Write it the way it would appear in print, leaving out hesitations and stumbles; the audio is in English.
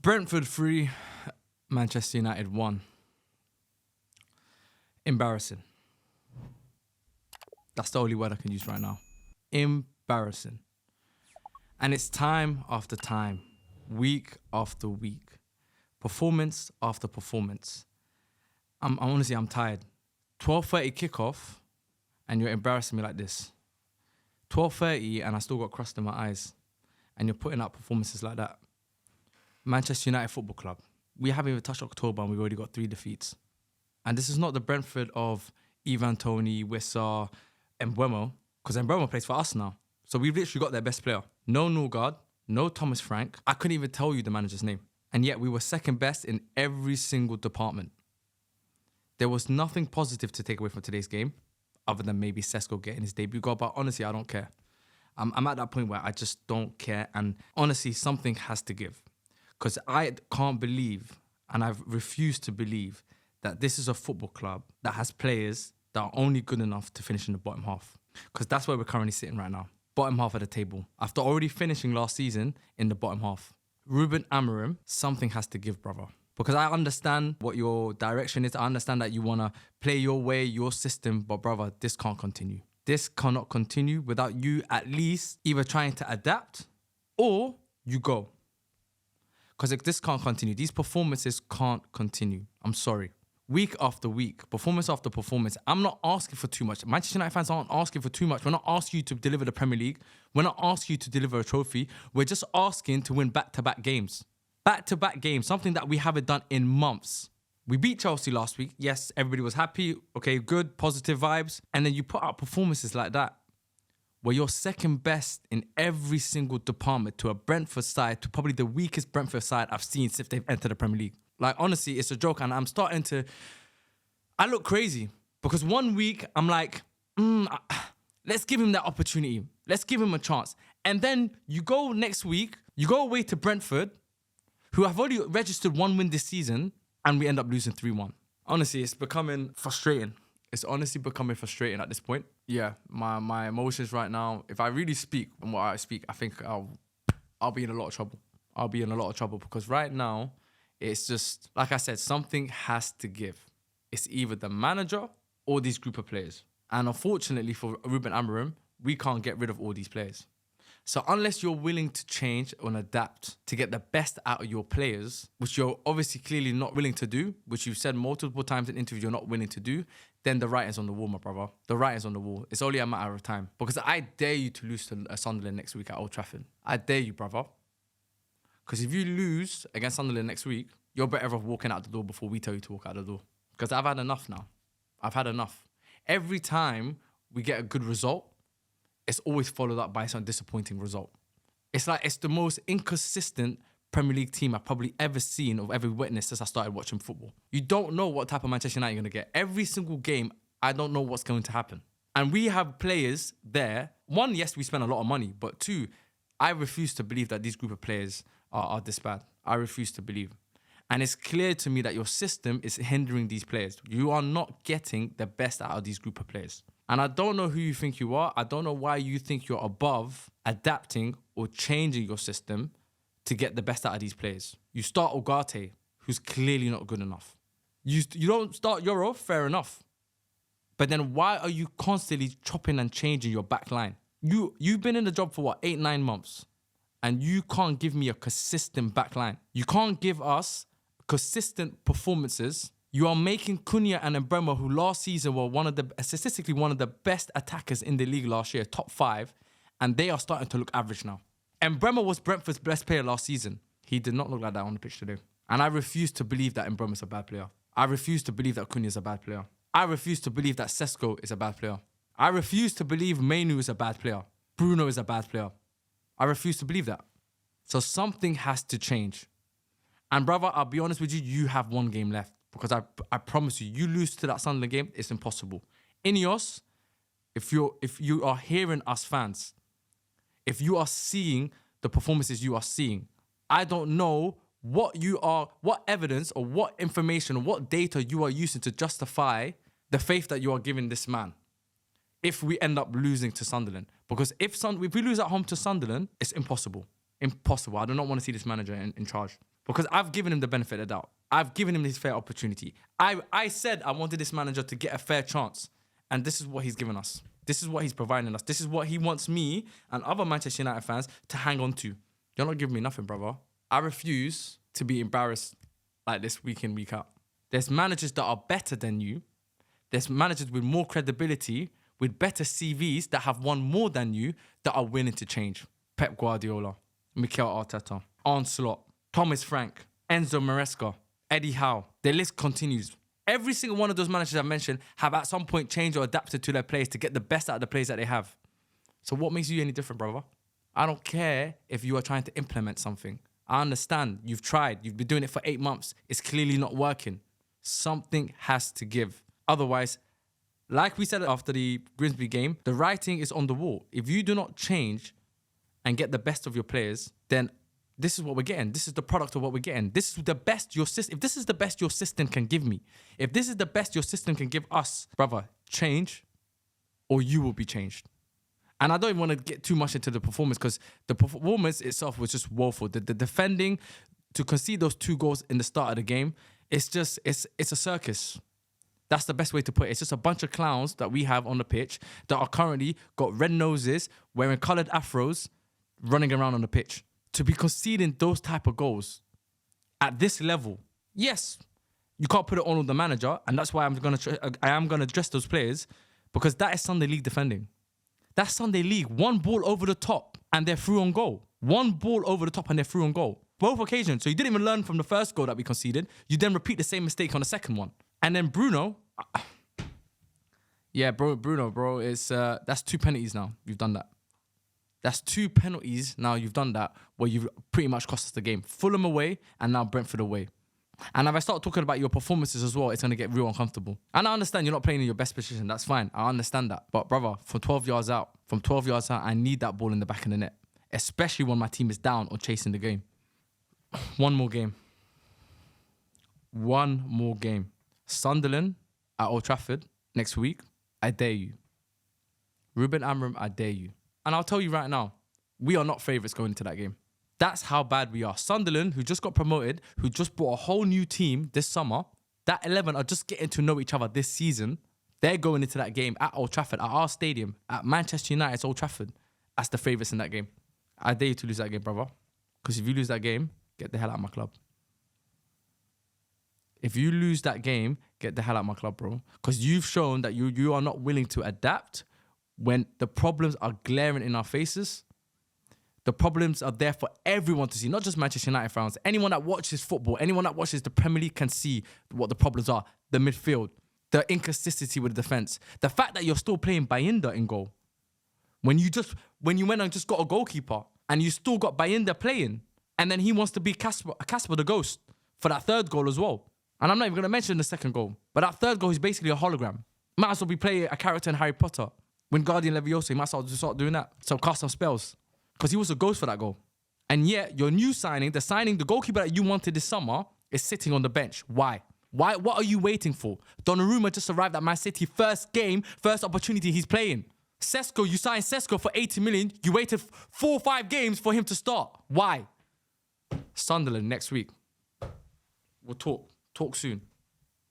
Brentford 3, Manchester United 1. Embarrassing. That's the only word I can use right now. Embarrassing. And it's time after time, week after week, performance after performance. I'm honestly tired. 12:30 kickoff, and you're embarrassing me like this. 12:30, and I still got crust in my eyes, and you're putting out performances like that. Manchester United Football Club. We haven't even touched October, and we've already got 3 defeats. And this is not the Brentford of Ivan Toney, Wissa, and Mbeumo, because Mbeumo plays for us now. So we've literally got their best player. No Norgard, no Thomas Frank. I couldn't even tell you the manager's name. And yet we were second best in every single department. There was nothing positive to take away from today's game, other than maybe Sesko getting his debut goal. But honestly, I don't care. I'm at that point where I just don't care. And honestly, something has to give. Because I can't believe, and I've refused to believe, that this is a football club that has players that are only good enough to finish in the bottom half. Because that's where we're currently sitting right now. Bottom half of the table. After already finishing last season in the bottom half. RUBEN AMORIM, something has to give, brother. Because I understand what your direction is. I understand that you want to play your way, your system. But brother, this can't continue. This cannot continue without you at least either trying to adapt or you go. Because this can't continue. These performances can't continue. I'm sorry. Week after week, performance after performance. I'm not asking for too much. Manchester United fans aren't asking for too much. We're not asking you to deliver the Premier League. We're not asking you to deliver a trophy. We're just asking to win back-to-back games. Back-to-back games, something that we haven't done in months. We beat Chelsea last week. Yes, everybody was happy. Okay, good, positive vibes. And then you put out performances like that, where you're second best in every single department to a Brentford side, to probably the weakest Brentford side I've seen since they've entered the Premier League. Like, honestly, it's a joke. And I'm starting to... I look crazy. Because one week, I'm like, let's give him that opportunity. Let's give him a chance. And then you go next week, you go away to Brentford, who have already registered 1 win this season, and we end up losing 3-1. Honestly, it's becoming frustrating. It's honestly becoming frustrating at this point. Yeah, my emotions right now, if I really speak on what I speak, I think I'll be in a lot of trouble. I'll be in a lot of trouble because right now, it's just, like I said, something has to give. It's either the manager or these group of players. And unfortunately for RUBEN AMORIM, we can't get rid of all these players. So unless you're willing to change and adapt to get the best out of your players, which you're obviously clearly not willing to do, which you've said multiple times in interviews you're not willing to do, then the writing's on the wall, my brother. The writing's on the wall. It's only a matter of time. Because I dare you to lose to Sunderland next week at Old Trafford. I dare you, brother. Because if you lose against Sunderland next week, you're better off walking out the door before we tell you to walk out the door. Because I've had enough now. I've had enough. Every time we get a good result, it's always followed up by some disappointing result. It's like it's the most inconsistent Premier League team I've probably ever seen or ever witnessed since I started watching football. You don't know what type of Manchester United you're going to get. Every single game, I don't know what's going to happen. And we have players there. 1, yes, we spend a lot of money. But 2, I refuse to believe that these group of players are this bad. I refuse to believe. And it's clear to me that your system is hindering these players. You are not getting the best out of these group of players. And I don't know who you think you are. I don't know why you think you're above adapting or changing your system to get the best out of these players. You start Ugarte, who's clearly not good enough. You don't start Euro, fair enough. But then why are you constantly chopping and changing your back line? You've been in the job for, 8-9 months? And you can't give me a consistent back line. You can't give us consistent performances. You are making Cunha and Mbeumo, who last season were statistically one of the best attackers in the league last year, top 5, and they are starting to look average now. And Mbeumo was Brentford's best player last season. He did not look like that on the pitch today. And I refuse to believe that Mbeumo is a bad player. I refuse to believe that Cunha is a bad player. I refuse to believe that Sesko is a bad player. I refuse to believe Mainu is a bad player. Bruno is a bad player. I refuse to believe that. So something has to change. And brother, I'll be honest with you, you have 1 game left. Because I promise you lose to that Sunderland game, it's impossible. Ineos, if you are hearing us fans, if you are seeing the performances you are seeing, I don't know what evidence or what information or what data you are using to justify the faith that you are giving this man. If we end up losing to Sunderland. Because if we lose at home to Sunderland, it's impossible. Impossible. I do not want to see this manager in charge. Because I've given him the benefit of the doubt. I've given him his fair opportunity. I said I wanted this manager to get a fair chance. And this is what he's given us. This is what he's providing us. This is what he wants me and other Manchester United fans to hang on to. You're not giving me nothing, brother. I refuse to be embarrassed like this week in, week out. There's managers that are better than you. There's managers with more credibility, with better CVs that have won more than you that are willing to change. Pep Guardiola, Mikel Arteta, Arne Slot, Thomas Frank, Enzo Maresca, Eddie Howe. The list continues. Every single one of those managers I mentioned have at some point changed or adapted to their players to get the best out of the players that they have. So what makes you any different, brother? I don't care if you are trying to implement something. I understand. You've tried. You've been doing it for 8 months. It's clearly not working. Something has to give. Otherwise, like we said after the Grimsby game, the writing is on the wall. If you do not change and get the best of your players, then this is what we're getting. This is the product of what we're getting. This is the best your system. If this is the best your system can give me, if this is the best your system can give us, brother, change or you will be changed. And I don't even want to get too much into the performance because the performance itself was just woeful. The defending, to concede those 2 goals in the start of the game, it's a circus. That's the best way to put it. It's just a bunch of clowns that we have on the pitch that are currently got red noses, wearing coloured afros, running around on the pitch. To be conceding those type of goals at this level, yes, you can't put it on the manager, and that's why I am gonna address those players, because that is Sunday League defending. That's Sunday League. 1 ball over the top and they're through on goal. 1 ball over the top and they're through on goal. Both occasions. So you didn't even learn from the first goal that we conceded. You then repeat the same mistake on the second one. And then Bruno, Bruno, it's that's 2 penalties now. You've done that. That's 2 penalties now you've done that where you've pretty much cost us the game. Fulham away and now Brentford away. And if I start talking about your performances as well, it's going to get real uncomfortable. And I understand you're not playing in your best position. That's fine. I understand that. But brother, from 12 yards out, I need that ball in the back of the net, especially when my team is down or chasing the game. One more game. Sunderland at Old Trafford next week. I dare you. RUBEN Amorim, I dare you. And I'll tell you right now, we are not favourites going into that game. That's how bad we are. Sunderland, who just got promoted, who just brought a whole new team this summer, that 11 are just getting to know each other this season. They're going into that game at Old Trafford, at our stadium, at Manchester United's Old Trafford, as the favourites in that game. I dare you to lose that game, brother. Because if you lose that game, get the hell out of my club. If you lose that game, get the hell out of my club, bro. Because you've shown that you are not willing to adapt when the problems are glaring in our faces. The problems are there for everyone to see, not just Manchester United fans. Anyone that watches football, anyone that watches the Premier League can see what the problems are. The midfield, the inconsistency with the defence, the fact that you're still playing Bayinda in goal. When you went and just got a goalkeeper and you still got Bayinda playing, and then he wants to be Casper the Ghost for that 3rd goal as well. And I'm not even going to mention the 2nd goal. But that 3rd goal is basically a hologram. Might as well be playing a character in Harry Potter. Wingardium Leviosa, might as well start doing that. So cast some spells. Because he was a ghost for that goal. And yet, your new signing, the goalkeeper that you wanted this summer, is sitting on the bench. Why? What are you waiting for? Donnarumma just arrived at Man City, first game, first opportunity he's playing. Sesko, you signed Sesko for 80 million. You waited 4 or 5 games for him to start. Why? Sunderland next week. We'll talk soon.